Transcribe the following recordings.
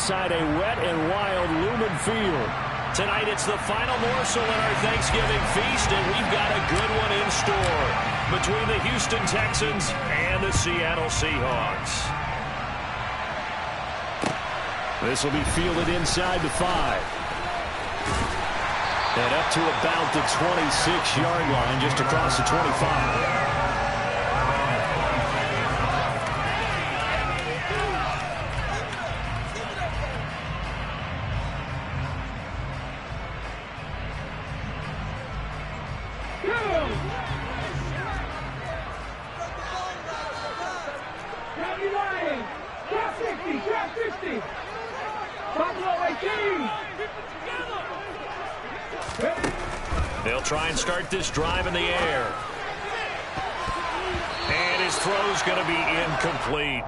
inside a wet and wild Lumen Field. Tonight it's the final morsel in our Thanksgiving feast, and we've got a good one in store between the Houston Texans and the Seattle Seahawks. This will be fielded inside the 5. And up to about the 26-yard line, just across the 25. They'll try and start this drive in the air. And his throw's going to be incomplete.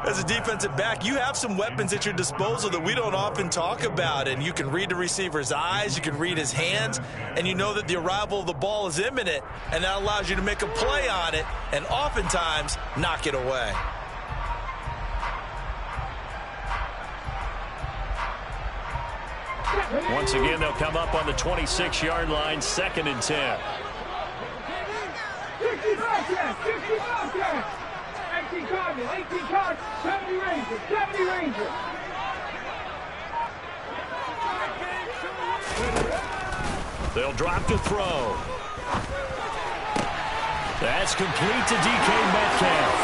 As a defensive back, you have some weapons at your disposal that we don't often talk about. And you can read the receiver's eyes, you can read his hands, and you know that the arrival of the ball is imminent, and that allows you to make a play on it and oftentimes knock it away. Once again, they'll come up on the 26-yard line, 2nd and 10. 18 Cardinals, 18 cards, 70 Rangers, 70 Rangers. They'll drop to throw. That's complete to DK Metcalf.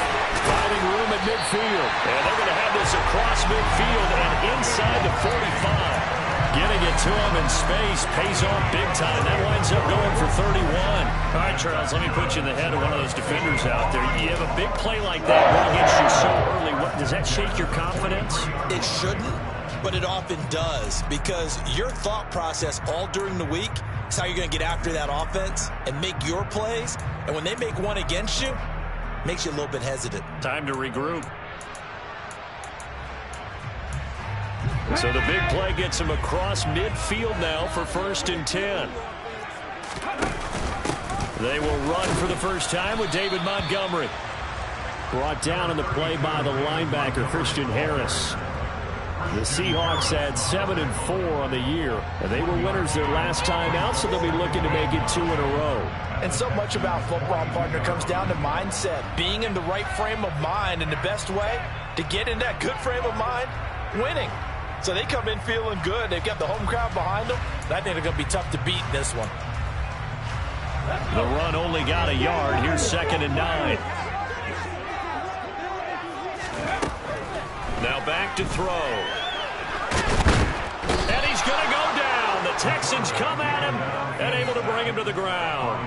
Finding room at midfield. And they're going to have this across midfield and inside the 45. Getting it to him in space pays off big time. That winds up going for 31. All right, Charles, let me put you in the head of one of those defenders out there. You have a big play like that going against you so early. Does that shake your confidence? It shouldn't, but it often does, because your thought process all during the week is how you're going to get after that offense and make your plays. And when they make one against you, it makes you a little bit hesitant. Time to regroup. So the big play gets him across midfield now for 1st and 10. They will run for the first time with David Montgomery. Brought down in the play by the linebacker, Christian Harris. The Seahawks had 7-4 on the year. And they were winners their last time out, so they'll be looking to make it 2 in a row. And so much about football, partner, comes down to mindset. Being in the right frame of mind, and the best way to get in that good frame of mind, winning. So they come in feeling good. They've got the home crowd behind them. And I think they're going to be tough to beat in this one. The run only got a yard. Here's 2nd and 9. Now back to throw. And he's going to go down. The Texans come at him and able to bring him to the ground.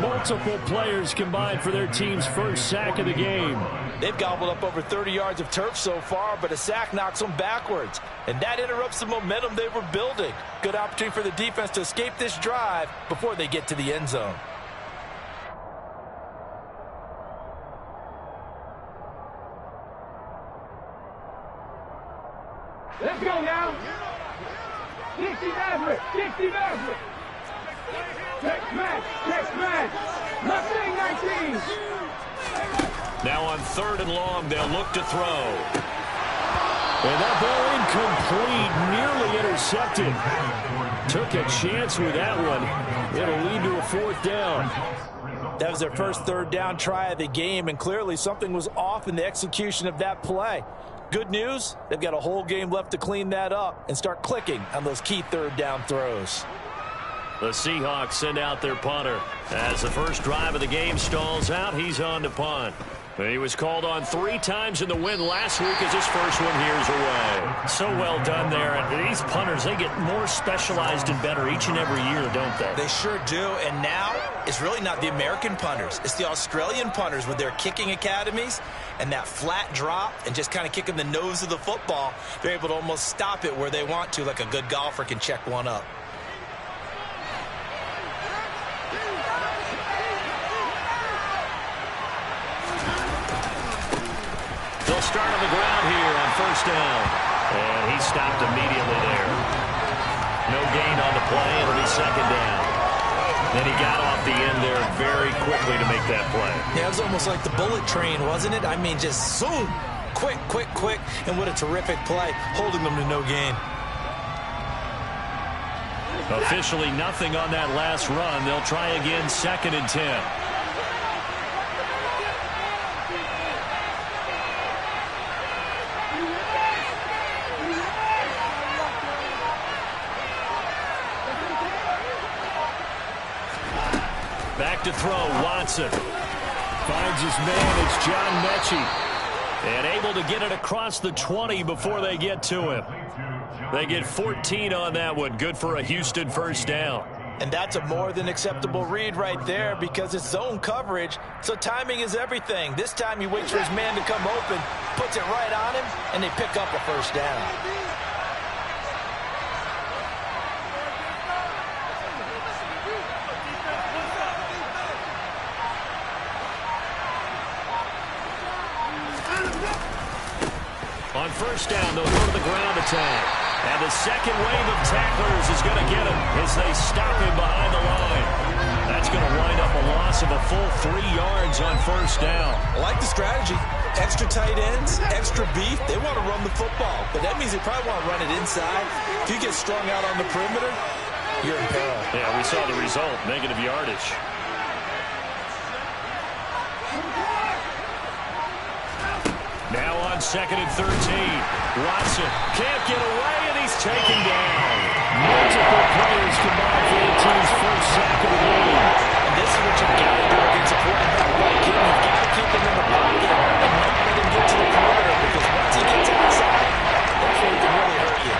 Multiple players combined for their team's first sack of the game. They've gobbled up over 30 yards of turf so far, but a sack knocks them backwards. And that interrupts the momentum they were building. Good opportunity for the defense to escape this drive before they get to the end zone. Let's go now. 60 Maverick, 60 Maverick. Tex match. Mustang 19. Now on 3rd and long, they'll look to throw. And that ball incomplete, nearly intercepted. Took a chance with that one. It'll lead to a 4th down. That was their first 3rd down try of the game, and clearly something was off in the execution of that play. Good news, they've got a whole game left to clean that up and start clicking on those key 3rd down throws. The Seahawks send out their punter. As the first drive of the game stalls out, he's on to punt. He was called on 3 times in the win last week as his first one here's away. So well done there. And these punters, they get more specialized and better each and every year, don't they? They sure do. And now it's really not the American punters. It's the Australian punters with their kicking academies and that flat drop and just kind of kicking the nose of the football. They're able to almost stop it where they want to, like a good golfer can check one up. They'll start on the ground here on 1st down. And he stopped immediately there. No gain on the play. It'll be 2nd down. Then he got off the end there very quickly to make that play. Yeah, it was almost like the bullet train, wasn't it? I mean, just zoom, Quick, and what a terrific play, holding them to no gain. Officially nothing on that last run. They'll try again, 2nd and 10. Back to throw, Watson. Finds his man, it's John Mechie. And able to get it across the 20 before they get to him. They get 14 on that one. Good for a Houston first down. And that's a more than acceptable read right there because it's zone coverage, so timing is everything. This time he waits for his man to come open, puts it right on him, and they pick up a first down. On first down, they'll go to the ground attack. And the second wave of tacklers is going to get him as they stop him behind the line. That's going to wind up a loss of a full 3 yards on first down. I like the strategy. Extra tight ends, extra beef. They want to run the football, but that means they probably want to run it inside. If you get strung out on the perimeter, you're in peril. Yeah, we saw the result, negative yardage. Now on 2nd and 13. Watson can't get away, and he's taken down. Multiple players combined for the team's first sack of the game. And this is what you've got to do against a quarterback like him. You've got to keep him in the pocket and not let him get to the perimeter, because once he gets outside, that's where he can really hurt you.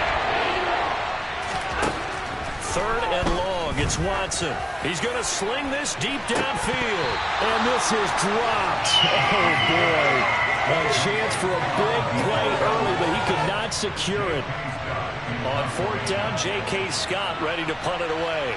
3rd and long. It's Watson. He's going to sling this deep downfield. And this is dropped. Oh, boy. A chance for a big play early, but he could not secure it. On 4th down, J.K. Scott ready to punt it away.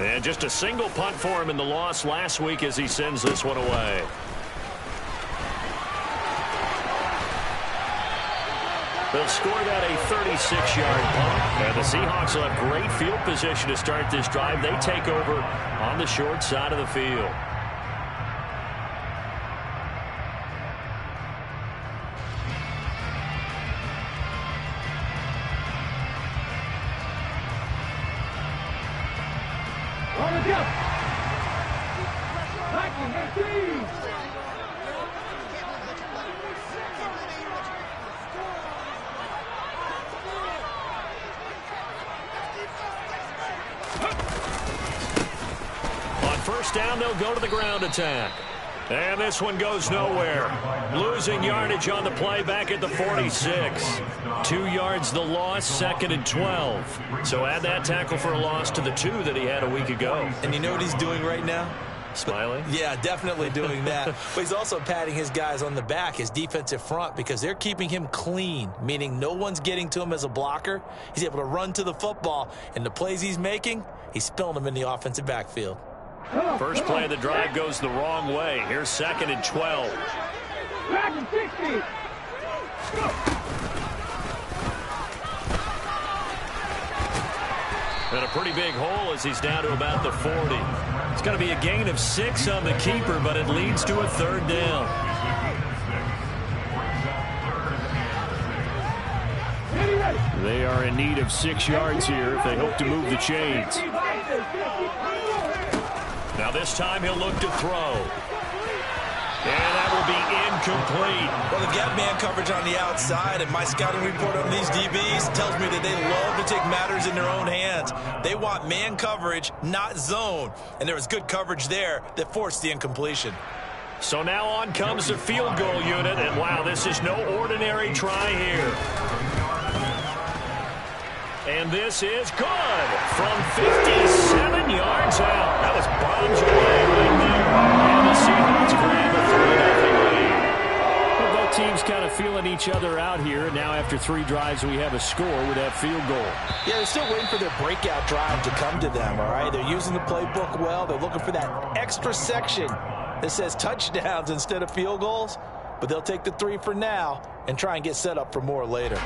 And just a single punt for him in the loss last week as he sends this one away. They'll score that a 36-yard punt. And the Seahawks will have great field position to start this drive. They take over on the short side of the field. Down, they'll go to the ground attack. And this one goes nowhere. Losing yardage on the play back at the 46. 2 yards the loss, 2nd and 12. So add that tackle for a loss to the 2 that he had a week ago. And you know what he's doing right now? Smiling? Yeah, definitely doing that. But he's also patting his guys on the back, his defensive front, because they're keeping him clean, meaning no one's getting to him as a blocker. He's able to run to the football, and the plays he's making, he's spilling them in the offensive backfield. First play of the drive goes the wrong way. Here's 2nd and 12. Back and 60. And a pretty big hole as he's down to about the 40. It's going to be a gain of 6 on the keeper, but it leads to a 3rd down. They are in need of 6 yards here if they hope to move the chains. Now this time he'll look to throw. And that will be incomplete. Well, they've got man coverage on the outside, and my scouting report on these DBs tells me that they love to take matters in their own hands. They want man coverage, not zone. And there was good coverage there that forced the incompletion. So now on comes the field goal unit, and wow, this is no ordinary try here. And this is good from 57 yards out. That was bombs away right there. And the Seahawks grab a 3-0 lead. Both teams kind of feeling each each other out here. And now after 3 drives, we have a score with that field goal. Yeah, they're still waiting for their breakout drive to come to them, all right? They're using the playbook well. They're looking for that extra section that says touchdowns instead of field goals. But they'll take the 3 for now and try and get set up for more later.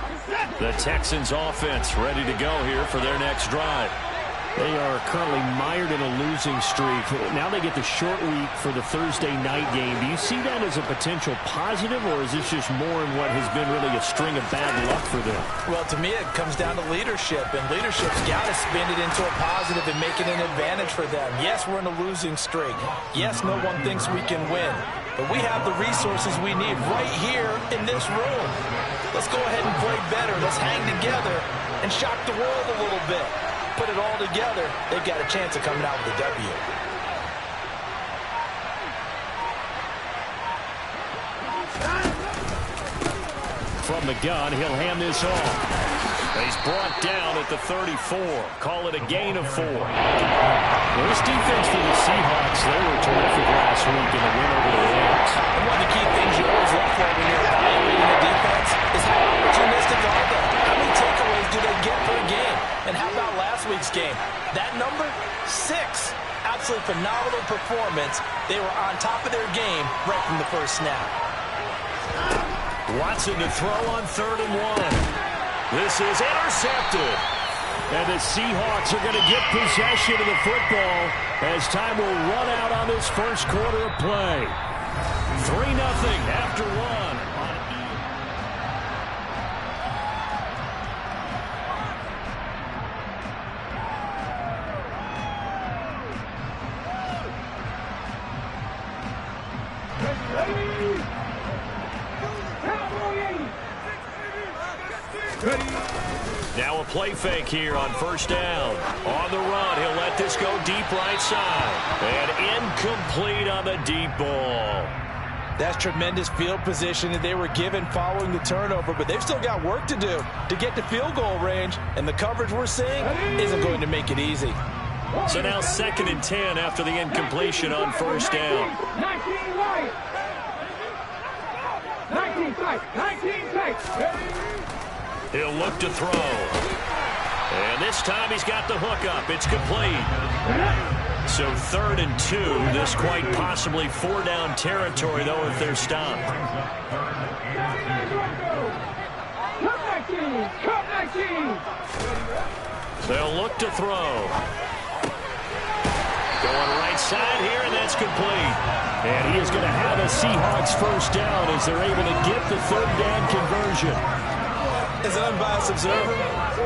The Texans offense ready to go here for their next drive. They are currently mired in a losing streak. Now they get the short week for the Thursday night game. Do you see that as a potential positive, or is this just more in what has been really a string of bad luck for them? Well, to me, it comes down to leadership, and leadership's got to spin it into a positive and make it an advantage for them. Yes, we're in a losing streak. Yes, no one thinks we can win. But we have the resources we need right here in this room. Let's go ahead and play better. Let's hang together and shock the world a little bit. Put it all together, they've got a chance of coming out with a W. From the gun, he'll hand this off. He's brought down at the 34. Call it a gain of 4. Well, this defense for the Seahawks, they were terrific last week in the win over the Rams. And one of the key things you always look for when you're evaluating a defense is how opportunistic are they? How many takeaways do they get per game? And how about last week's game? That number, 6. Absolutely phenomenal performance. They were on top of their game right from the first snap. Watson to throw on 3rd and 1. This is intercepted. And the Seahawks are going to get possession of the football as time will run out on this first quarter of play. 3-0 after 1. Now a play fake here on 1st down. On the run, he'll let this go deep right side. And incomplete on the deep ball. That's tremendous field position that they were given following the turnover, but they've still got work to do to get to field goal range, and the coverage we're seeing isn't going to make it easy. So now 2nd and 10 after the incompletion on 1st down. 19 right. 19 tight. 19 tight. He'll look to throw. And this time he's got the hook up. It's complete. So 3rd and 2. This quite possibly 4-down territory, though, if they're stopped. Come 19. They'll look to throw. Going right side here, and that's complete. And he is going to have a Seahawks 1st down as they're able to get the 3rd down conversion. As an unbiased observer,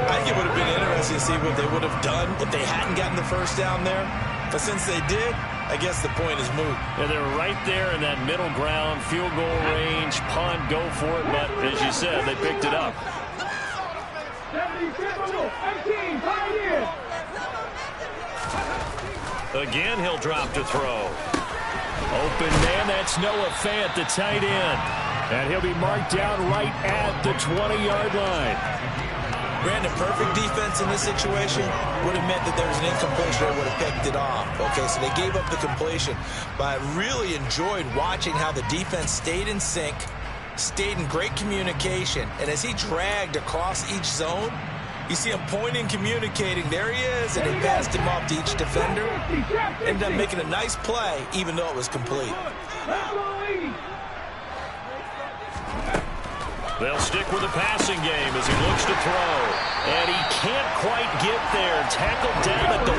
I think it would have been interesting to see what they would have done if they hadn't gotten the 1st down there. But since they did, I guess the point is moot. And they're right there in that middle ground, field goal range, punt, go for it. But as you said, they picked it up. 18, pioneer. Again, he'll drop to throw. Open man, that's Noah Fant, the tight end. And he'll be marked down right at the 20-yard line. Brandon, perfect defense in this situation would have meant that there was an incompletion that would have picked it off. Okay, so they gave up the completion. But I really enjoyed watching how the defense stayed in sync, stayed in great communication. And as he dragged across each zone, you see him pointing, communicating. There he is, and he passed him off to each defender. Ended up making a nice play, even though it was complete. They'll stick with the passing game as he looks to throw. And he can't quite get there. Tackled down at the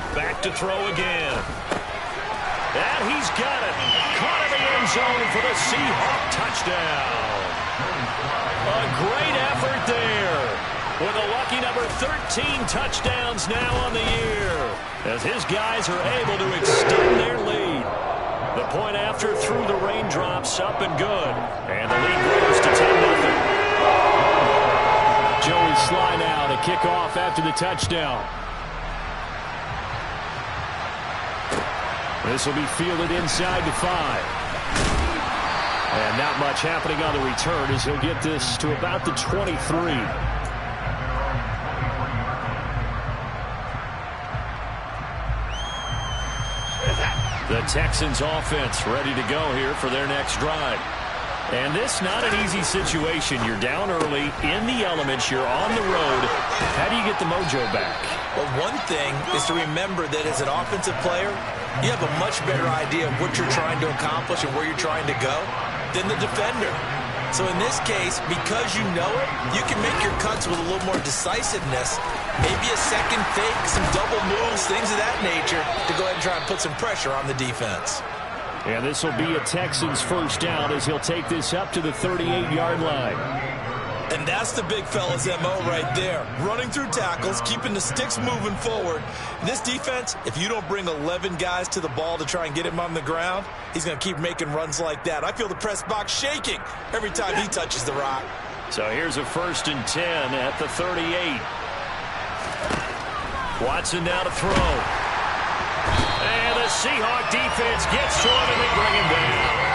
1. Back to throw again. And he's got it. Caught in the end zone for the Seahawk touchdown. A great effort there. With a lucky number 13 touchdowns now on the year. As his guys are able to extend their lead. The point after through the raindrops, up and good. And the lead grows to 10-0. Joey Sly now to kick off after the touchdown. This will be fielded inside the 5. And not much happening on the return as he'll get this to about the 23. The Texans offense ready to go here for their next drive. And this not an easy situation. You're down early, in the elements, you're on the road. How do you get the mojo back? Well, one thing is to remember that as an offensive player, you have a much better idea of what you're trying to accomplish and where you're trying to go than the defender. So in this case, because you know it, you can make your cuts with a little more decisiveness, maybe a second fake, some double moves, things of that nature, to go ahead and try and put some pressure on the defense. And this will be a Texans first down as he'll take this up to the 38-yard line. And that's the big fella's MO right there. Running through tackles, keeping the sticks moving forward. This defense, if you don't bring 11 guys to the ball to try and get him on the ground, he's going to keep making runs like that. I feel the press box shaking every time he touches the rock. So here's a 1st and 10 at the 38. Watson now to throw. And the Seahawks defense gets to him and they bring him down.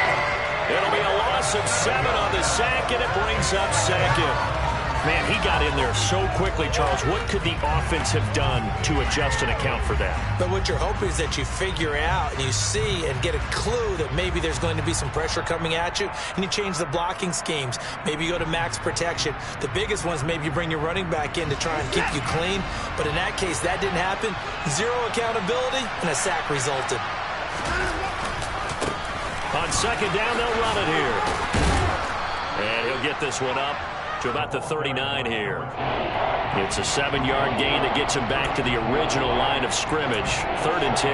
It'll be a loss of 7 on the sack, and it brings up 2nd. Man, he got in there so quickly, Charles. What could the offense have done to adjust and account for that? But what you're hoping is that you figure out and you see and get a clue that maybe there's going to be some pressure coming at you, and you change the blocking schemes. Maybe you go to max protection. The biggest ones, maybe you bring your running back in to try and keep you clean. But in that case, that didn't happen. 0 accountability, and a sack resulted. On 2nd down, they'll run it here. And he'll get this one up to about the 39 here. It's a 7-yard gain that gets him back to the original line of scrimmage. 3rd and 10.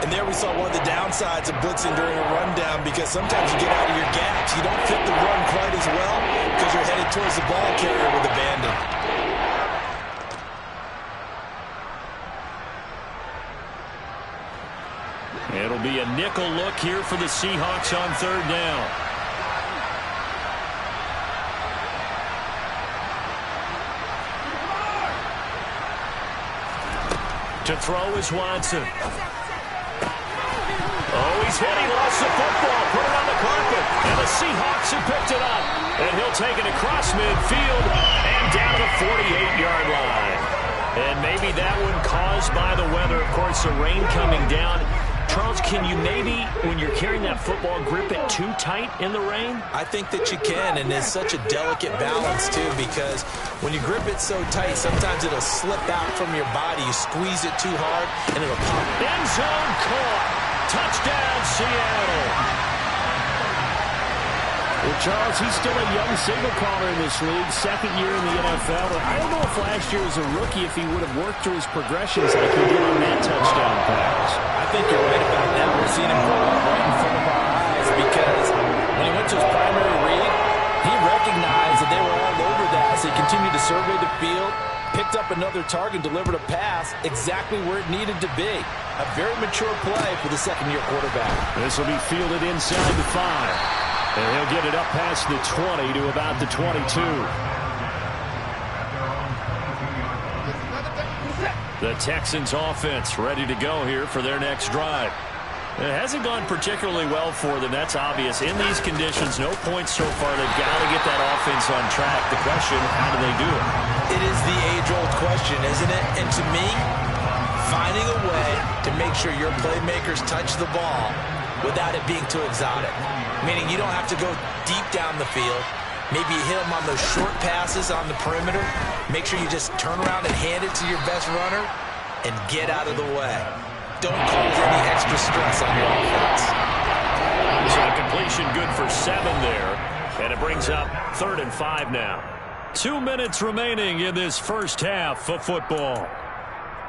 And there we saw one of the downsides of blitzing during a rundown, because sometimes you get out of your gaps. You don't fit the run quite as well because you're headed towards the ball carrier with abandon. It'll be a nickel look here for the Seahawks on 3rd down. To throw is Watson. Oh, he's hit. He lost the football. Put it on the carpet. And the Seahawks have picked it up. And he'll take it across midfield and down to the 48-yard line. And maybe that one caused by the weather. Of course, the rain coming down. Charles, can you maybe, when you're carrying that football, grip it too tight in the rain? I think that you can, and it's such a delicate balance, too, because when you grip it so tight, sometimes it'll slip out from your body. You squeeze it too hard, and it'll pop. End zone caught. Touchdown, Seattle. Well, Charles, he's still a young signal caller in this league, 2nd year in the NFL. But I don't know if last year as a rookie, if he would have worked through his progressions like he did on that touchdown pass. I think you're right about that. We're seeing him grow up right in front of our eyes, because when he went to his primary read, he recognized that they were all over that as he continued to survey the field, picked up another target, delivered a pass exactly where it needed to be. A very mature play for the 2nd-year quarterback. This will be fielded inside the 5. And he'll get it up past the 20 to about the 22. The Texans offense ready to go here for their next drive. It hasn't gone particularly well for them. That's obvious. In these conditions, no points so far. They've got to get that offense on track. The question, how do they do it? It is the age-old question, isn't it? And to me, finding a way to make sure your playmakers touch the ball without it being too exotic. Meaning you don't have to go deep down the field. Maybe you hit them on those short passes on the perimeter. Make sure you just turn around and hand it to your best runner and get out of the way. Don't cause any extra stress on your offense. So a completion good for 7 there. And it brings up 3rd and 5 now. 2 minutes remaining in this first half of football.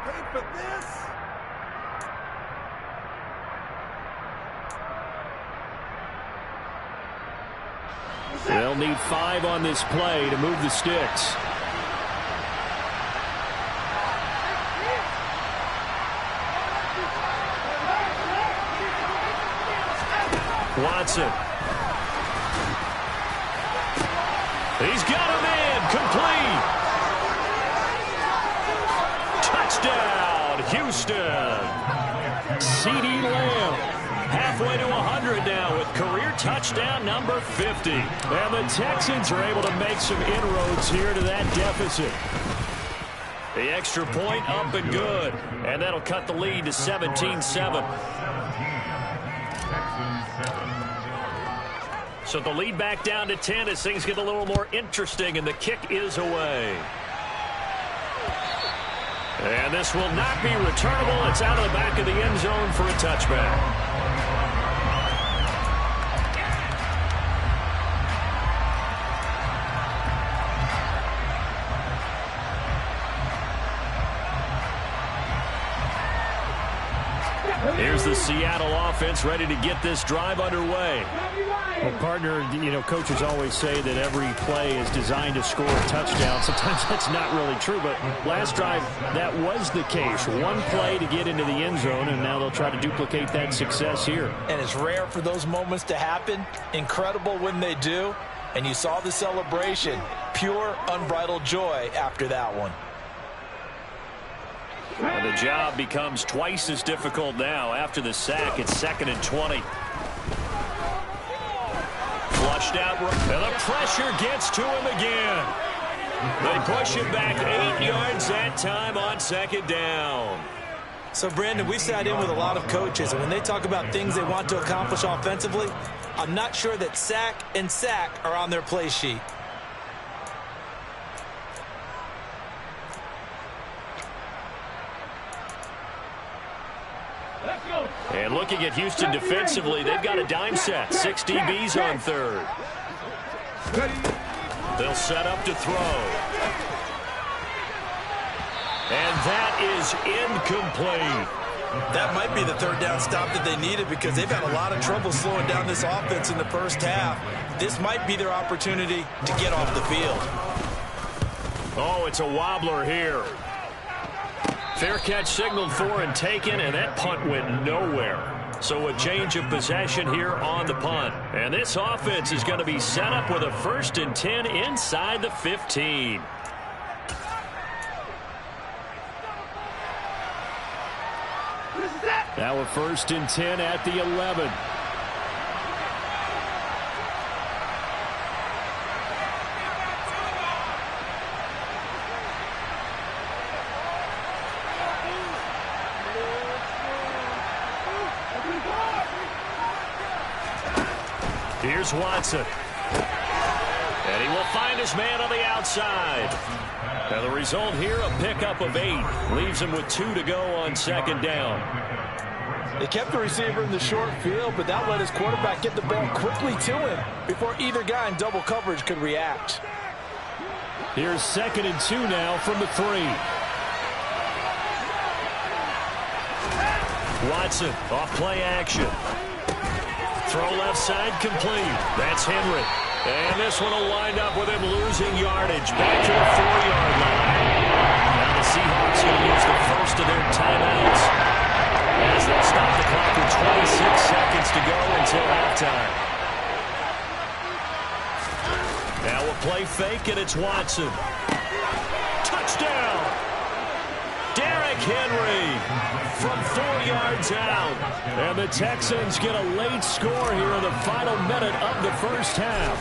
Ready for this? They'll need 5 on this play to move the sticks. Watson. He's got him in. Complete. Touchdown, Houston. CeeDee Lamb. Halfway to 100 now with career touchdown number 50. And the Texans are able to make some inroads here to that deficit. The extra point up and good. And that'll cut the lead to 17-7. So the lead back down to 10 as things get a little more interesting, and the kick is away. And this will not be returnable. It's out of the back of the end zone for a touchback. Here's the Seattle offense ready to get this drive underway. Well, partner, coaches always say that every play is designed to score a touchdown. Sometimes that's not really true, but last drive, that was the case. One play to get into the end zone, and now they'll try to duplicate that success here. And it's rare for those moments to happen. Incredible when they do. And you saw the celebration. Pure, unbridled joy after that one. And the job becomes twice as difficult now after the sack. It's 2nd and 20. Flushed out, and the pressure gets to him again. They push him back 8 yards that time on 2nd down. So, Brandon, we've sat in with a lot of coaches, and when they talk about things they want to accomplish offensively, I'm not sure that sack and sack are on their play sheet. And looking at Houston defensively, they've got a dime set. 6 DBs on 3rd. They'll set up to throw. And that is incomplete. That might be the 3rd down stop that they needed because they've had a lot of trouble slowing down this offense in the first half. This might be their opportunity to get off the field. Oh, it's a wobbler here. Fair catch signaled for and taken, and that punt went nowhere. So a change of possession here on the punt. And this offense is going to be set up with a 1st and 10 inside the 15. Now a 1st and 10 at the 11. Here's Watson. And he will find his man on the outside. And the result here, a pickup of 8. Leaves him with 2 to go on 2nd down. They kept the receiver in the short field, but that let his quarterback get the ball quickly to him before either guy in double coverage could react. Here's 2nd and 2 now from the 3. Watson off play action. Throw left side complete. That's Henry. And this one will wind up with him losing yardage back to the 4-yard line. Now the Seahawks going to use the first of their timeouts as they'll stop the clock with 26 seconds to go until halftime. Now a play fake, and it's Watson. Touchdown! Derrick Henry from 4 yards out. And the Texans get a late score here in the final minute of the first half.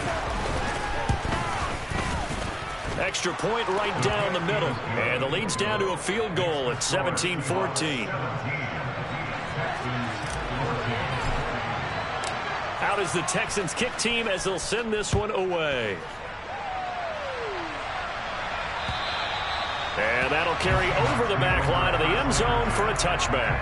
Extra point right down the middle. And the lead's down to a field goal at 17-14. Out is the Texans kick team as they'll send this one away. And that'll carry over the back line of the end zone for a touchback.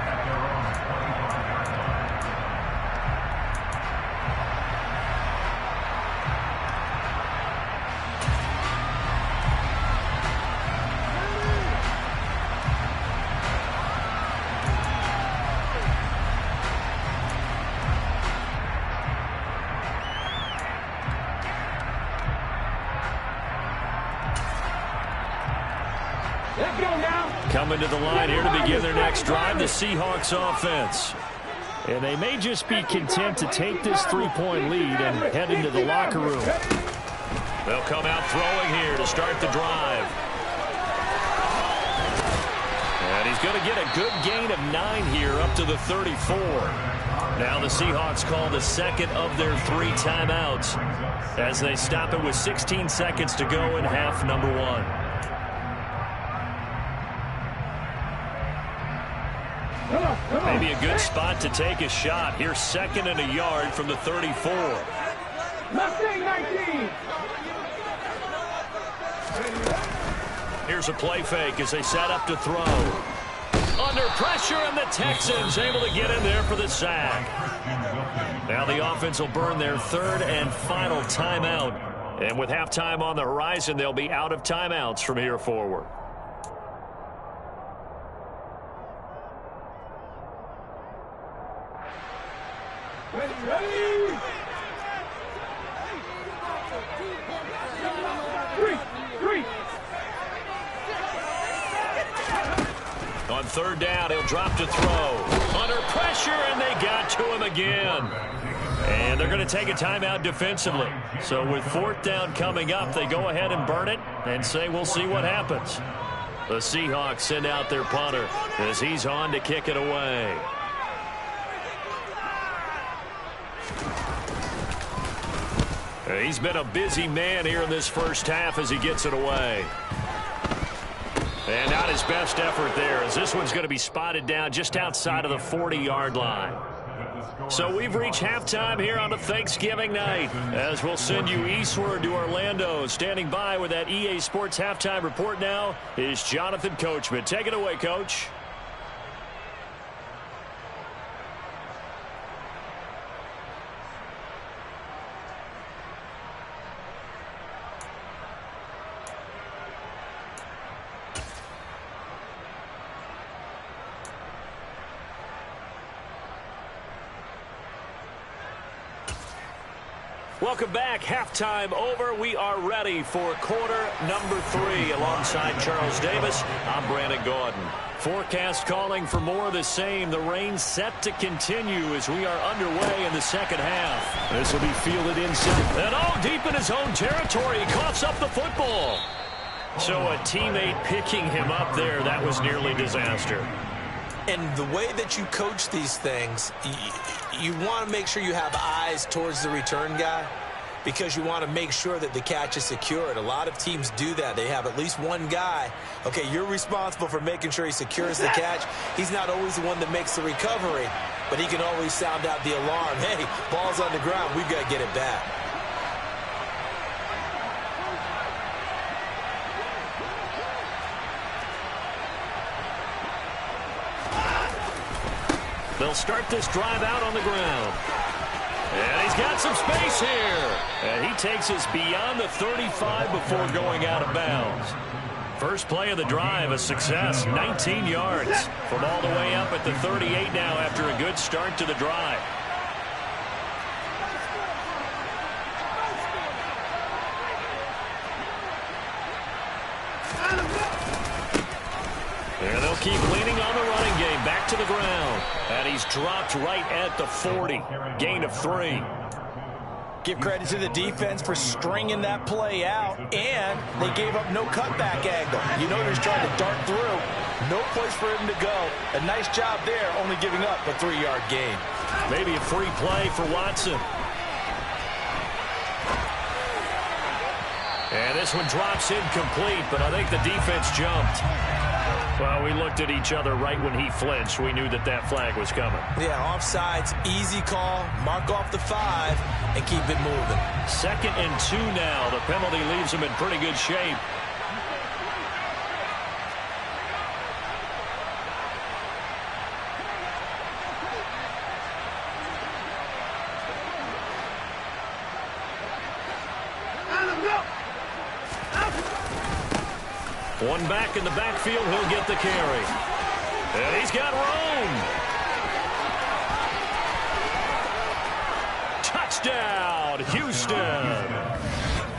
Coming to the line here to begin their next drive, the Seahawks offense. And they may just be content to take this 3-point lead and head into the locker room. They'll come out throwing here to start the drive. And he's going to get a good gain of 9 here up to the 34. Now the Seahawks call the second of their 3 timeouts as they stop it with 16 seconds to go in half number 1. Maybe a good spot to take a shot. Here's 2nd and a yard from the 34. Mustang 19. Here's a play fake as they set up to throw. Under pressure, and the Texans able to get in there for the sack. Now the offense will burn their third and final timeout. And with halftime on the horizon, they'll be out of timeouts from here forward. Ready. Three. On third down, he'll drop to throw. Under pressure, and they got to him again. And they're going to take a timeout defensively. So with fourth down coming up, they go ahead and burn it and say we'll see what happens. The Seahawks send out their punter as he's on to kick it away. He's been a busy man here in this first half as he gets it away. And not his best effort there, as this one's going to be spotted down just outside of the 40-yard line. So we've reached halftime here on a Thanksgiving night, as we'll send you eastward to Orlando. Standing by with that EA Sports halftime report now is Jonathan Coachman. Take it away, Coach. Welcome back. Halftime over. We are ready for quarter number 3. Alongside Charles Davis, I'm Brandon Gordon. Forecast calling for more of the same. The rain set to continue as we are underway in the second half. This will be fielded inside. And deep in his own territory. He coughs up the football. So a teammate picking him up there, that was nearly disaster. And the way that you coach these things, you want to make sure you have eyes towards the return guy because you want to make sure that the catch is secured. A lot of teams do that. They have at least one guy. Okay, you're responsible for making sure he secures the catch. He's not always the one that makes the recovery, but he can always sound out the alarm. Hey, ball's on the ground. We've got to get it back. They'll start this drive out on the ground. And he's got some space here. And he takes us beyond the 35 before going out of bounds. First play of the drive, a success, 19 yards. From all the way up at the 38 now after a good start to the drive. And they'll keep leaning on the running game. Back to the ground. And he's dropped right at the 40. Gain of 3. Give credit to the defense for stringing that play out. And they gave up no cutback angle. You know they're just trying to dart through. No place for him to go. A nice job there, only giving up a 3-yard gain. Maybe a free play for Watson. And this one drops incomplete, but I think the defense jumped. Well, we looked at each other right when he flinched. We knew that that flag was coming. Yeah, offsides, easy call. Mark off the 5 and keep it moving. 2nd and 2 now. The penalty leaves him in pretty good shape. One back in the backfield, he'll get the carry. And he's got room. Touchdown, Houston.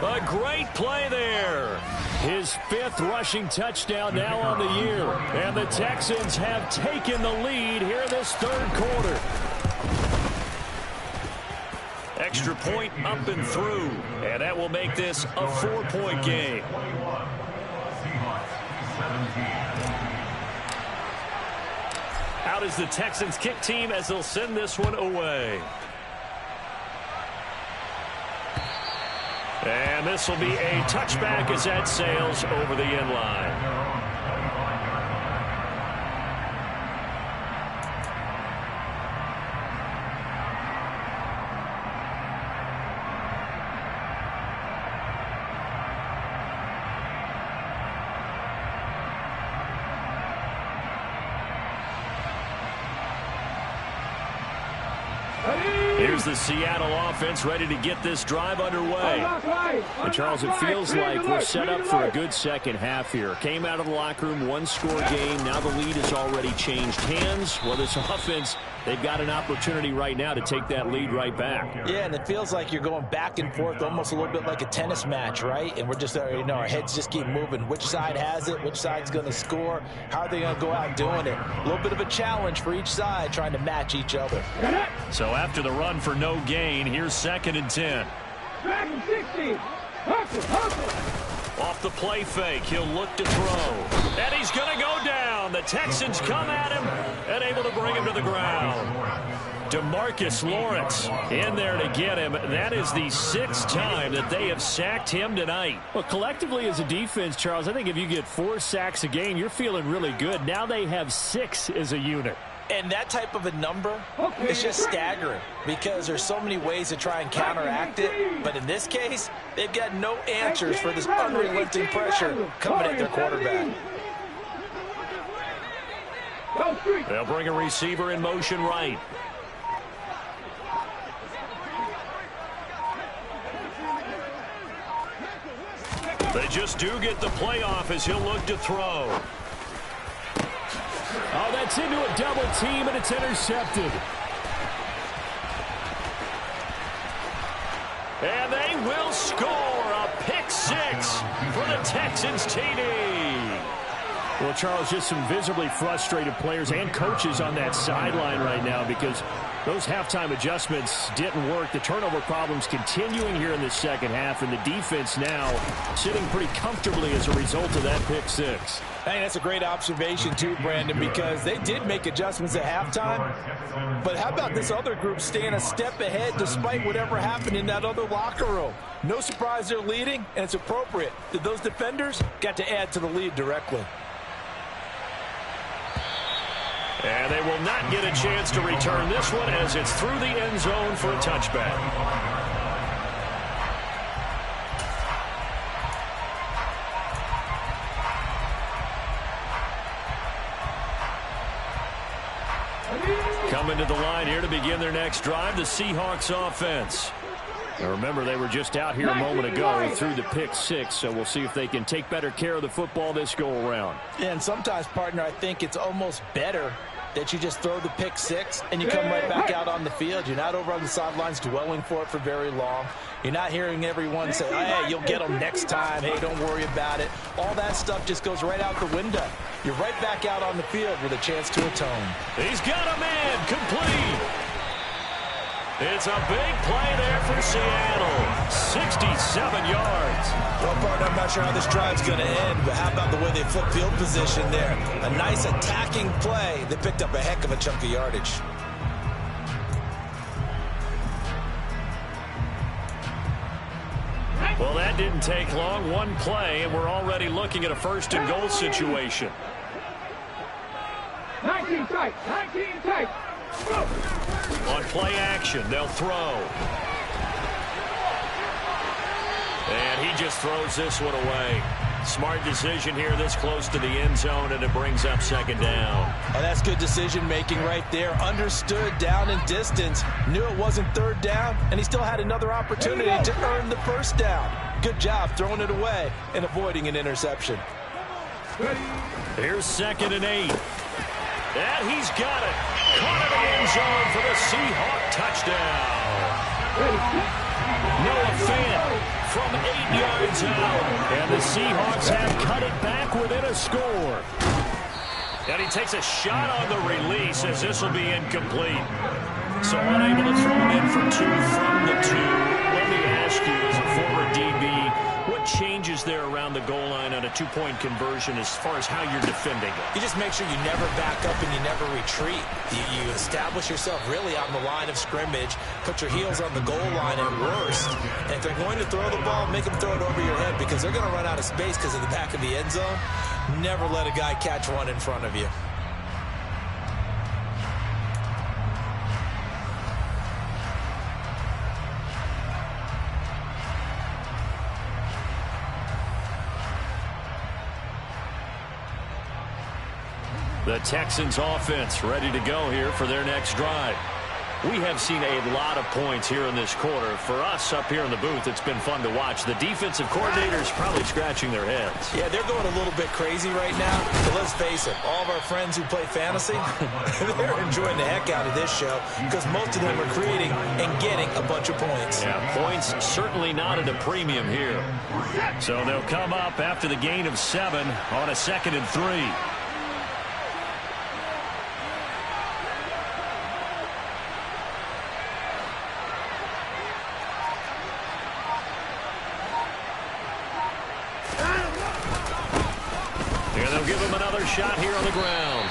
A great play there. His 5th rushing touchdown now on the year. And the Texans have taken the lead here in this 3rd quarter. Extra point up and through. And that will make this a 4-point game. Out is the Texans kick team as they'll send this one away. And this will be a touchback as that sails over the end line. Here's the Seattle offense ready to get this drive underway. And Charles, it feels like we're set up for a good second half here. Came out of the locker room, one-score game. Now the lead has already changed hands. Well, this offense, they've got an opportunity right now to take that lead right back. Yeah, and it feels like you're going back and forth almost a little bit like a tennis match, right? And we're just, our heads just keep moving. Which side has it? Which side's going to score? How are they going to go out doing it? A little bit of a challenge for each side trying to match each other. So after the run for no gain, here's 2nd and 10. Off the play fake, he'll look to throw. And he's going to go down. The Texans come at him and able to bring him to the ground. DeMarcus Lawrence in there to get him. That is the 6th time that they have sacked him tonight. Well, collectively as a defense, Charles, I think if you get 4 sacks a game, you're feeling really good. Now they have 6 as a unit. And that type of a number is just staggering because there's so many ways to try and counteract it. But in this case, they've got no answers for this unrelenting pressure coming at their quarterback. They'll bring a receiver in motion right. They just do get the playoff as he'll look to throw. Oh, that's into a double team, and it's intercepted. And they will score a pick 6 for the Texans TD. Well, Charles, just some visibly frustrated players and coaches on that sideline right now because those halftime adjustments didn't work. The turnover problems continuing here in the second half, and the defense now sitting pretty comfortably as a result of that pick 6. I think that's a great observation too, Brandon, because they did make adjustments at halftime. But how about this other group staying a step ahead despite whatever happened in that other locker room? No surprise they're leading, and it's appropriate that those defenders got to add to the lead directly. And they will not get a chance to return this one as it's through the end zone for a touchback. Coming to the line here to begin their next drive, the Seahawks offense. Now remember, they were just out here a moment ago through the pick 6, so we'll see if they can take better care of the football this go-around. And sometimes, partner, I think it's almost better that you just throw the pick 6 and you come right back out on the field. You're not over on the sidelines dwelling for it for very long. You're not hearing everyone say, hey, you'll get them next time. Hey, don't worry about it. All that stuff just goes right out the window. You're right back out on the field with a chance to atone. He's got a man complete. It's a big play there for Seattle. 67 yards. Well, partner, I'm not sure how this drive's going to end, but how about the way they flip field position there? A nice attacking play. They picked up a heck of a chunk of yardage. Well, that didn't take long. One play, and we're already looking at a 1st and goal situation. 19 tight, 19 tight. On play action, they'll throw. And he just throws this one away. Smart decision here this close to the end zone, and it brings up 2nd down. Oh, that's good decision-making right there. Understood down and distance. Knew it wasn't 3rd down, and he still had another opportunity to earn the 1st down. Good job throwing it away and avoiding an interception. Here's 2nd and 8. And he's got it. Caught in the end zone for the Seahawk touchdown. Noah Fant from 8 yards out. And the Seahawks have cut it back within a score. And he takes a shot on the release as this will be incomplete. So unable to throw it in for 2 from the 2. Let me ask you, as a former DB, what changes there around the goal line on a 2-point conversion as far as how you're defending it? You just make sure you never back up and you never retreat. You establish yourself really on the line of scrimmage, put your heels on the goal line at worst. And if they're going to throw the ball, make them throw it over your head because they're going to run out of space because of the back of the end zone. Never let a guy catch one in front of you. The Texans offense ready to go here for their next drive. We have seen a lot of points here in this quarter. For us up here in the booth, it's been fun to watch. The defensive coordinators probably scratching their heads. Yeah, they're going a little bit crazy right now. But let's face it, all of our friends who play fantasy, they're enjoying the heck out of this show because most of them are creating and getting a bunch of points. Yeah, points certainly not at a premium here. So they'll come up after the gain of 7 on a 2nd and 3. Shot here on the ground.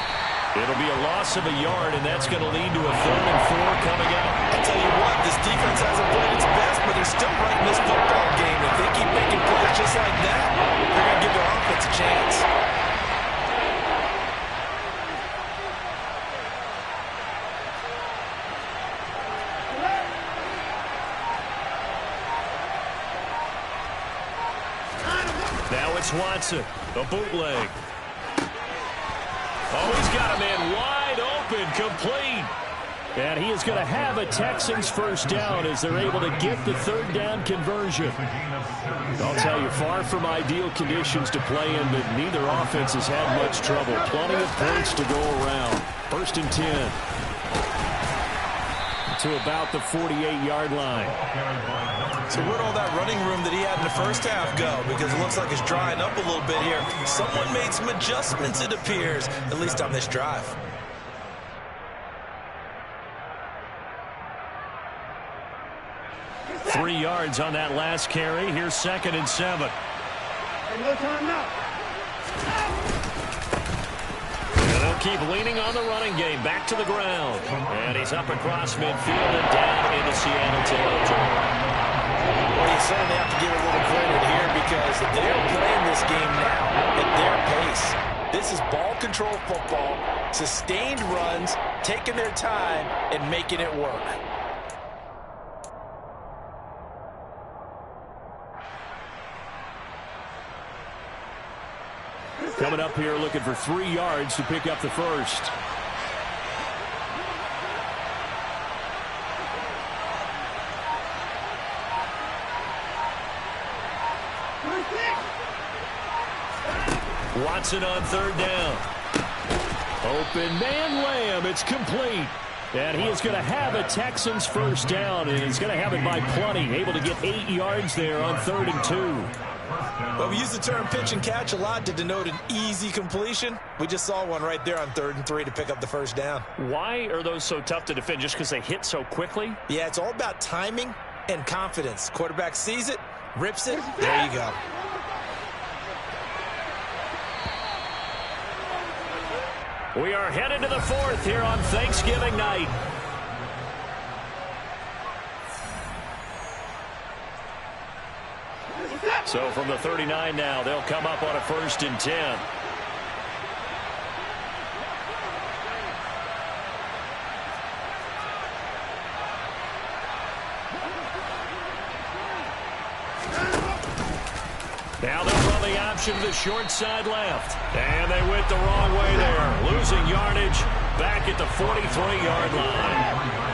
It'll be a loss of a yard, and that's going to lead to a 3rd and 4 coming up. I'll tell you what, this defense hasn't played its best, but they're still right in this football game. If they keep making plays just like that, they're going to give their offense a chance. Now it's Watson, a bootleg. Oh, he's got a man wide open, complete. And he is going to have a Texans first down as they're able to get the 3rd down conversion. I'll tell you, far from ideal conditions to play in, but neither offense has had much trouble. Plenty of points to go around. 1st and 10. To about the 48-yard line. So where'd all that running room that he had in the first half go? Because it looks like it's drying up a little bit here. Someone made some adjustments, it appears, at least on this drive. Three yards on that last carry. Here's 2nd and 7. No time now. And they'll keep leaning on the running game. Back to the ground. And he's up across midfield and down into Seattle territory. Well, you certainly have to give a little credit here because they're playing this game now at their pace. This is ball control football, sustained runs, taking their time, and making it work. Coming up here looking for 3 yards to pick up the first. Watson on 3rd down. Open man Lamb. It's complete. And he is going to have a Texans first down, and he's going to have it by plenty. Able to get 8 yards there on 3rd and 2. Well, we use the term pitch and catch a lot to denote an easy completion. We just saw one right there on 3rd and 3 to pick up the first down. Why are those so tough to defend? Just because they hit so quickly? Yeah, it's all about timing and confidence. Quarterback sees it, rips it, there you go. We are headed to the 4th here on Thanksgiving night. So from the 39 now, they'll come up on a 1st and 10. Now they'll run the option to the short side left. And they went the wrong way there. Losing yardage back at the 43-yard line.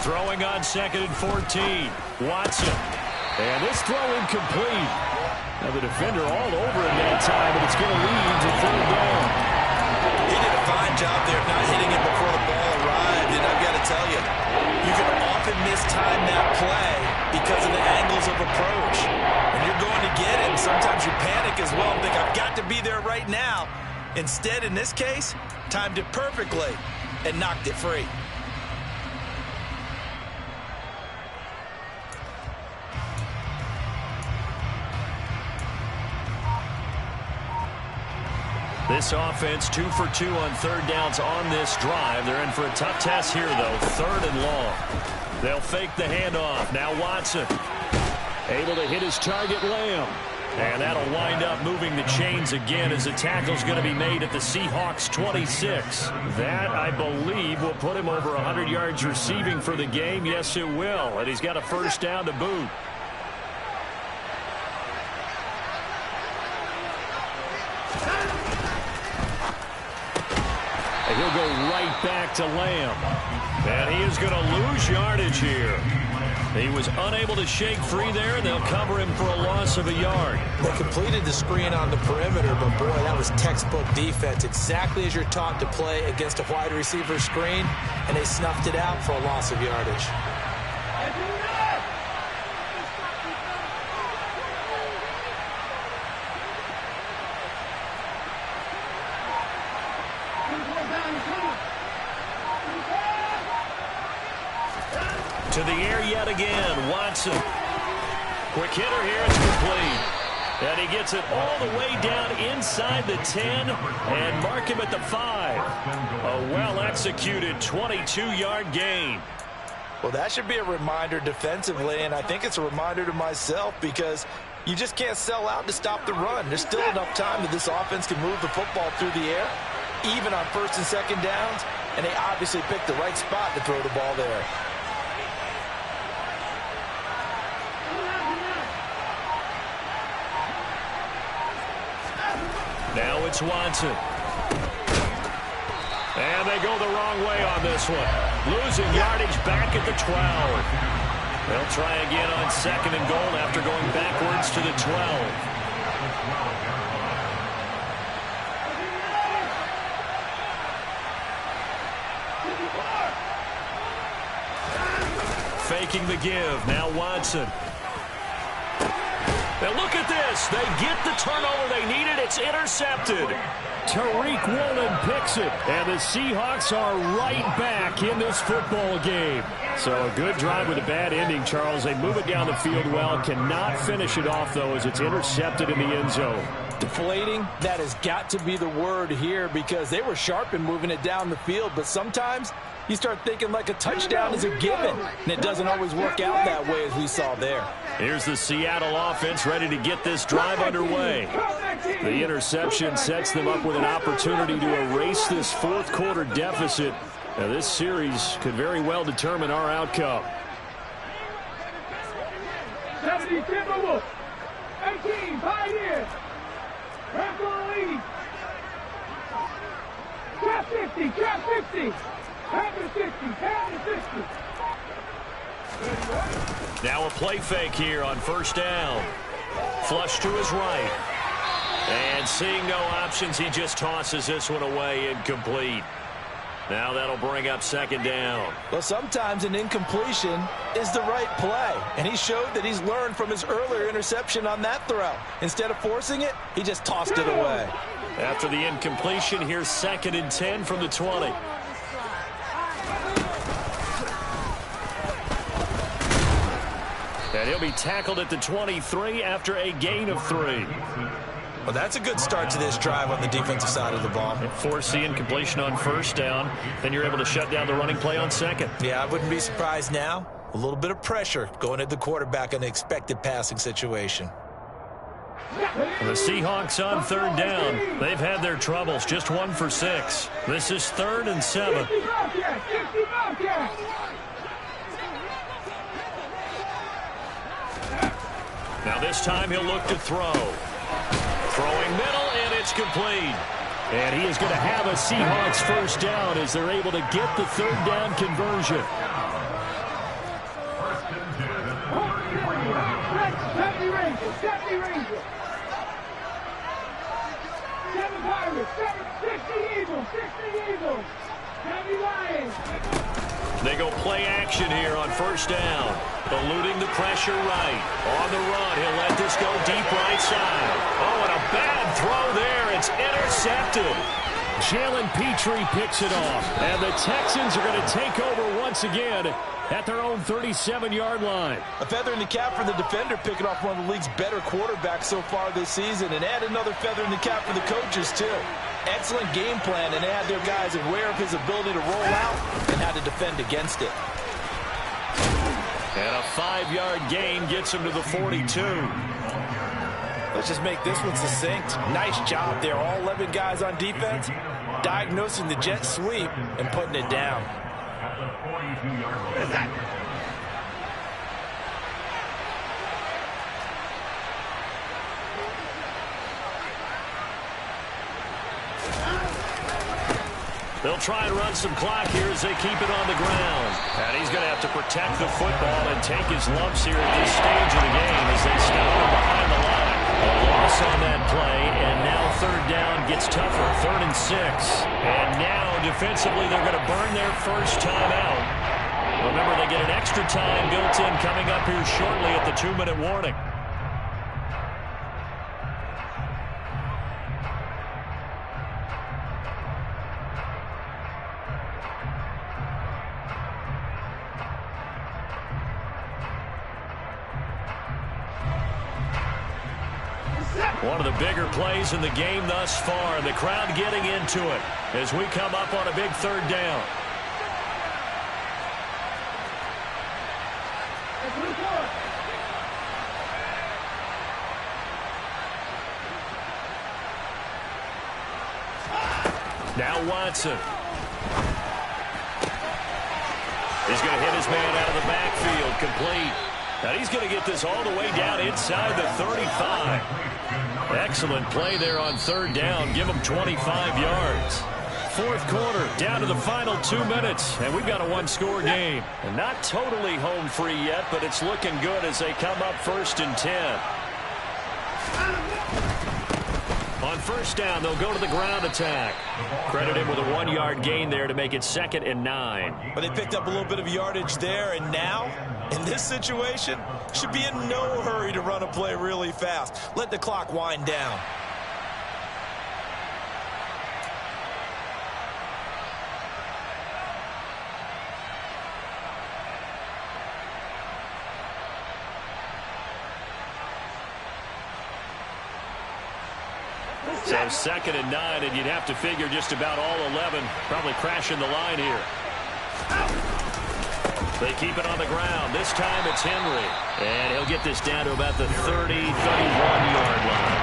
Throwing on 2nd and 14. Watson. And this throw incomplete. Now the defender all over him that time, but it's going to lead to 3rd down. He did a fine job there of not hitting it before the ball arrived, and I've got to tell you, you can often mistime that play because of the angles of approach. When you're going to get it, sometimes you panic as well and think, I've got to be there right now. Instead, in this case, timed it perfectly and knocked it free. This offense 2 for 2 on 3rd downs on this drive. They're in for a tough test here, though. 3rd and long. They'll fake the handoff. Now Watson able to hit his target, Lamb. And that'll wind up moving the chains again as the tackle's going to be made at the Seahawks 26. That, I believe, will put him over 100 yards receiving for the game. Yes, it will. And he's got a first down to boot. he'll go right back to Lamb. And he is going to lose yardage here. He was unable to shake free there, and they'll cover him for a loss of a yard. They completed the screen on the perimeter, but boy, that was textbook defense. Exactly as you're taught to play against a wide receiver screen, and they snuffed it out for a loss of yardage. To the air yet again, Watson. Quick hitter here, it's complete. And he gets it all the way down inside the 10 and mark him at the 5. A well-executed 22-yard gain. Well, that should be a reminder defensively, and I think it's a reminder to myself because you just can't sell out to stop the run. There's still enough time that this offense can move the football through the air, even on first and second downs, and they obviously picked the right spot to throw the ball there. Now it's Watson. And they go the wrong way on this one. Losing yardage back at the 12. They'll try again on second and goal after going backwards to the 12. Faking the give. Now Watson. Now look at this. They get the turnover they needed. It's intercepted. Tariq Woolen picks it, and the Seahawks are right back in this football game. So a good drive with a bad ending, Charles. They move it down the field well, cannot finish it off, though, as it's intercepted in the end zone. Deflating, that has got to be the word here because they were sharp in moving it down the field, but sometimes you start thinking like a touchdown is a given, and it doesn't always work out that way as we saw there. Here's the Seattle offense ready to get this drive underway. The interception sets them up with an opportunity to erase this fourth quarter deficit. Now, this series could very well determine our outcome. 70 Timberwolves, 18 Pioneers, Rams on the lead. Trap 50, trap 50, Panther 60, Panther 60. Now a play fake here on first down. Flush to his right. And seeing no options, he just tosses this one away, incomplete. Now that'll bring up second down. Well, sometimes an incompletion is the right play, and he showed that he's learned from his earlier interception on that throw. Instead of forcing it, he just tossed it away. After the incompletion, here's second and 10 from the 20. And he'll be tackled at the 23 after a gain of 3. Well, that's a good start to this drive on the defensive side of the ball. Force the incompletion on first down. Then you're able to shut down the running play on second. Yeah, I wouldn't be surprised now. A little bit of pressure going at the quarterback in an expected passing situation. And the Seahawks on third down. They've had their troubles, just 1 for 6. This is 3rd and 7. Now this time he'll look to throw. Throwing middle, and it's complete. And he is going to have a Seahawks first down as they're able to get the third down conversion. 70 Rangers, 70 Rangers. 7 Pirates, 60 Eagles, 60 Eagles. 70 Lions. They go play action here on first down. Eluding the pressure right. On the run, he'll let this go deep right side. Oh, and a bad throw there. It's intercepted. Jalen Petrie picks it off. And the Texans are going to take over once again at their own 37-yard line. A feather in the cap for the defender, picking off one of the league's better quarterbacks so far this season, and add another feather in the cap for the coaches, too. Excellent game plan, and they had their guys aware of his ability to roll out and how to defend against it. And a 5-yard gain gets him to the 42. Let's just make this one succinct. Nice job there. All 11 guys on defense diagnosing the jet sweep and putting it down. The They'll try and run some clock here as they keep it on the ground. And he's going to have to protect the football and take his lumps here at this stage of the game as they stop him behind the line. A loss on that play, and now third down gets tougher, 3rd and 6. And now defensively they're going to burn their first time out. Remember, they get an extra time built in coming up here shortly at the 2-minute warning. One of the bigger plays in the game thus far, and the crowd getting into it as we come up on a big 3rd down. Now Watson. He's going to hit his man out of the backfield, complete. Now he's going to get this all the way down inside the 35. Excellent play there on 3rd down. Give him 25 yards. 4th quarter, down to the final 2 minutes, and we've got a 1-score game. And not totally home free yet, but it's looking good as they come up 1st and 10. On 1st down, they'll go to the ground attack. Credit him with a 1-yard gain there to make it 2nd and 9. But they picked up a little bit of yardage there, and now, in this situation, should be in no hurry to run a play really fast. Let the clock wind down. So 2nd and 9, and you'd have to figure just about all 11 probably crashing the line here. They keep it on the ground. This time it's Henry. And he'll get this down to about the 30-31-yard line.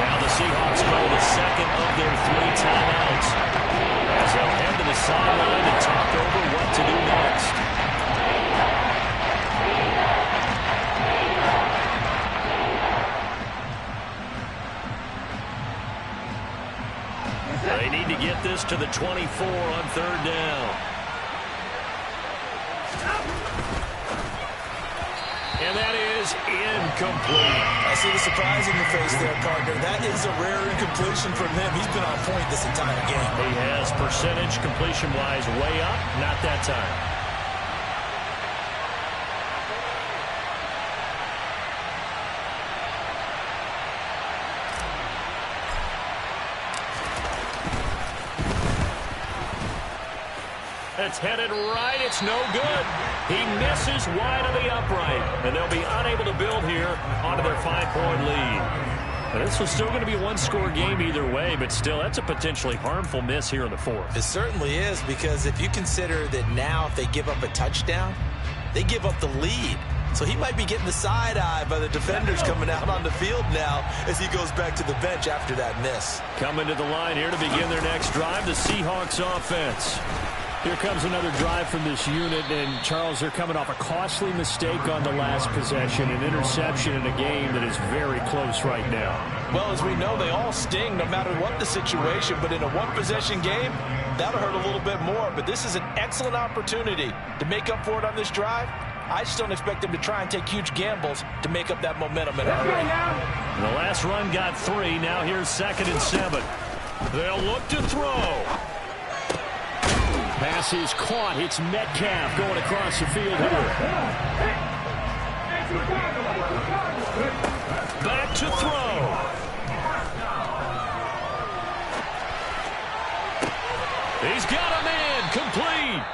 Now the Seahawks call the 2nd of their 3 timeouts as they'll head to the sideline and talk over what to do next. They need to get this to the 24 on 3rd down. And that is incomplete. I see the surprise in your face there, partner. That is a rare incompletion from him. He's been on point this entire game. He has percentage completion-wise way up. Not that time. It's headed right. It's no good. He misses wide of the upright, and they'll be unable to build here onto their 5-point lead. And this was still going to be a 1-score game either way, but still, that's a potentially harmful miss here in the 4th. It certainly is, because if you consider that now if they give up a touchdown, they give up the lead. So he might be getting the side eye by the defenders coming out on the field now as he goes back to the bench after that miss. Coming to the line here to begin their next drive, the Seahawks offense. Here comes another drive from this unit, and Charles, they're coming off a costly mistake on the last possession, an interception in a game that is very close right now. Well, as we know, they all sting no matter what the situation, but in a 1-possession game, that'll hurt a little bit more. But this is an excellent opportunity to make up for it on this drive. I just don't expect them to try and take huge gambles to make up that momentum in a hurry. The last run got 3. Now here's 2nd and 7. They'll look to throw. Pass is caught. It's Metcalf going across the field here. Back to throw. He's got him in. Complete.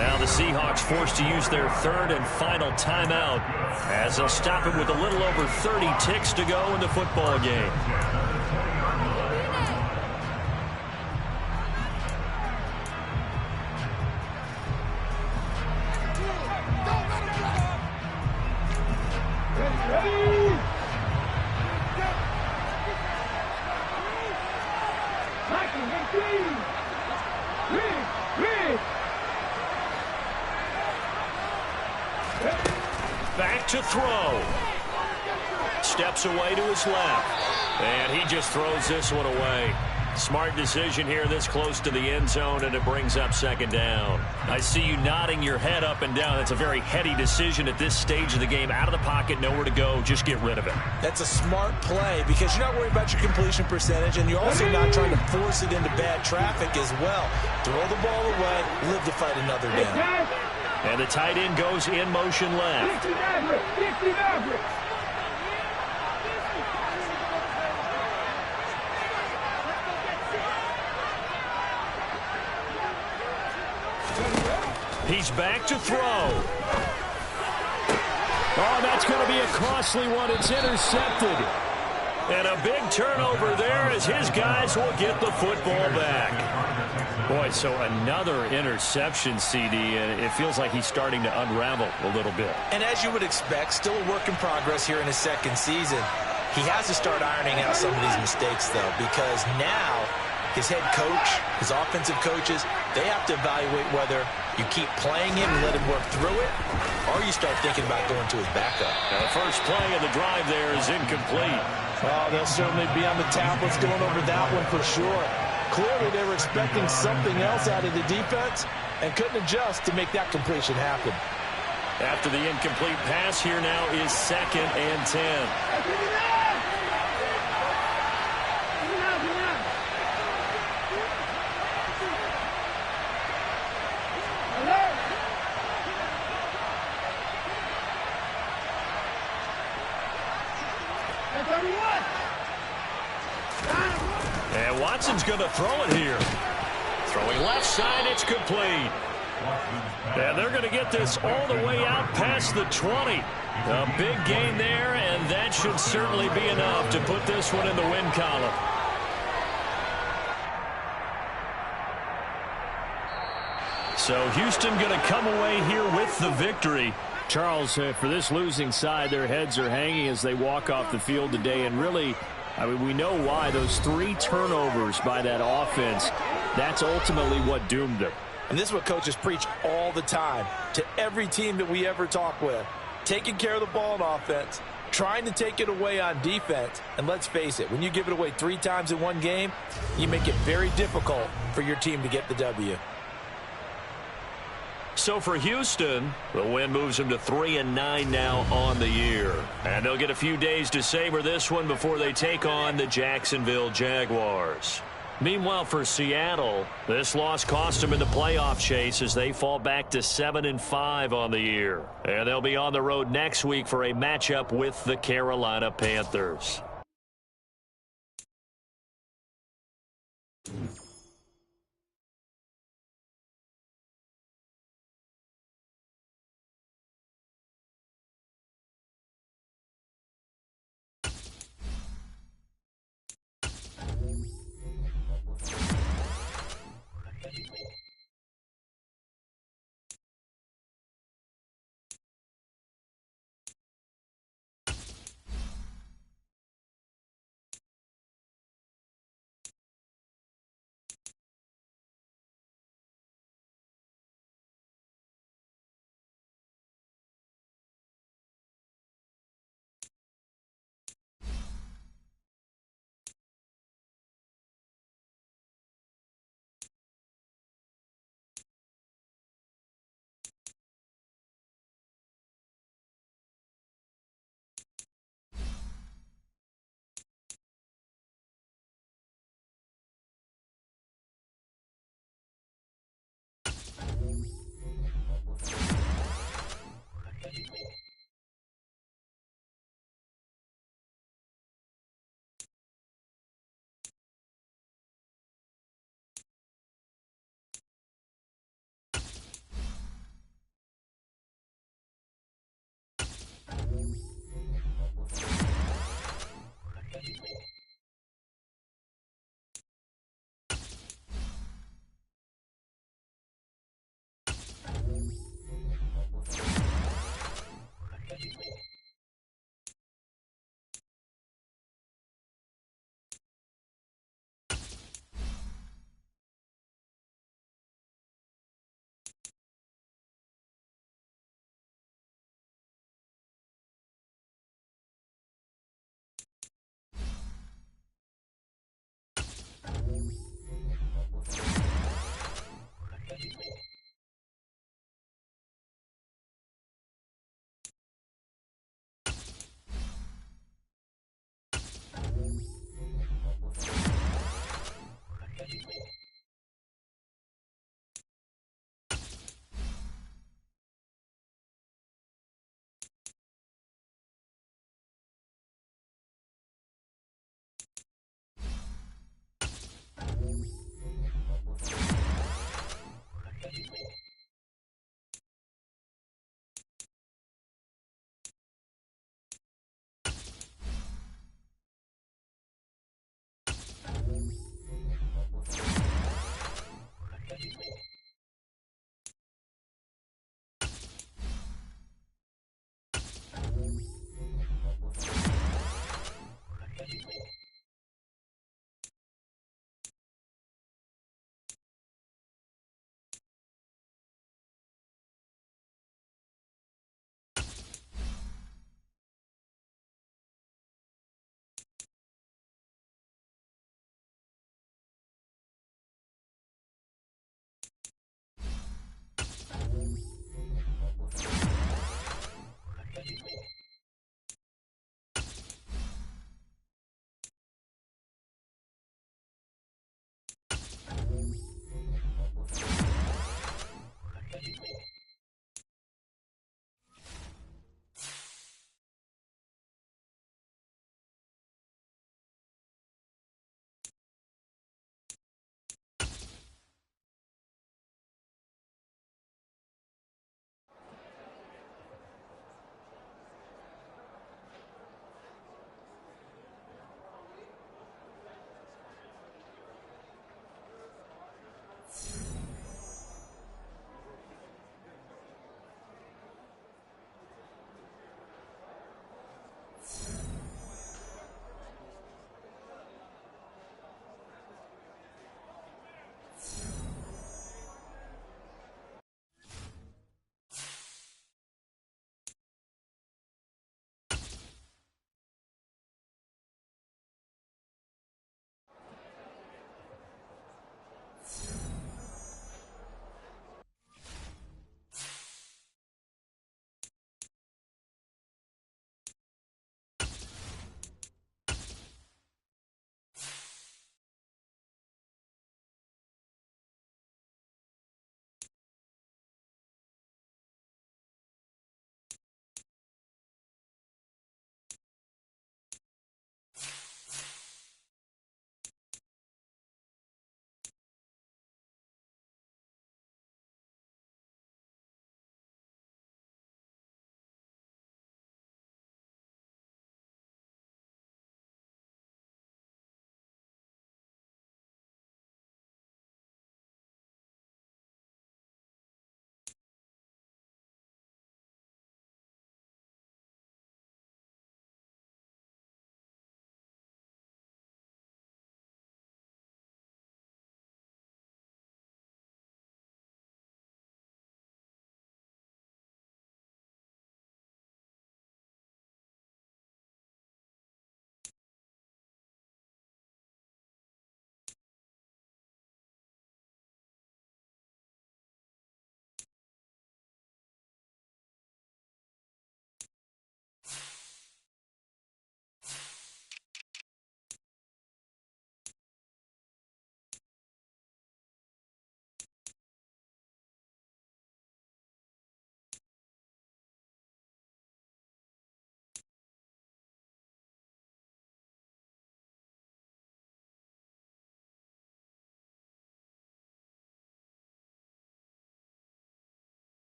Now the Seahawks forced to use their 3rd and final timeout as they'll stop him with a little over 30 ticks to go in the football game. Back to throw. Steps away to his left. And he just throws this one away. Smart decision here this close to the end zone, and it brings up second down. I see you nodding your head up and down. That's a very heady decision at this stage of the game. Out of the pocket, nowhere to go. Just get rid of it. That's a smart play because you're not worried about your completion percentage, and you're also not trying to force it into bad traffic as well. Throw the ball away, live to fight another down. And the tight end goes in motion left. 60 Maverick. He's back to throw. Oh, that's going to be a costly one. It's intercepted. And a big turnover there as his guys will get the football back. Boy, so another interception, CD, and it feels like he's starting to unravel a little bit. And as you would expect, still a work in progress here in his second season. He has to start ironing out some of these mistakes, though, because now his head coach, his offensive coaches, they have to evaluate whether you keep playing him and let him work through it, or you start thinking about going to his backup. The first play of the drive there is incomplete. Oh, they'll certainly be on the tablets going over that one for sure. Clearly, they were expecting something else out of the defense and couldn't adjust to make that completion happen. After the incomplete pass, here now is 2nd and 10. And Watson's going to throw it here. Throwing left side, it's complete. And they're going to get this all the way out past the 20. A big gain there, and that should certainly be enough to put this one in the win column. So Houston going to come away here with the victory. Charles, for this losing side, their heads are hanging as they walk off the field today. And really, I mean, we know why. Those 3 turnovers by that offense, that's ultimately what doomed them. And this is what coaches preach all the time to every team that we ever talk with. Taking care of the ball on offense, trying to take it away on defense. And let's face it, when you give it away 3 times in one game, you make it very difficult for your team to get the W. So for Houston, the win moves them to 3-9 now on the year. And they'll get a few days to savor this one before they take on the Jacksonville Jaguars. Meanwhile, for Seattle, this loss cost them in the playoff chase as they fall back to 7-5 on the year. And they'll be on the road next week for a matchup with the Carolina Panthers.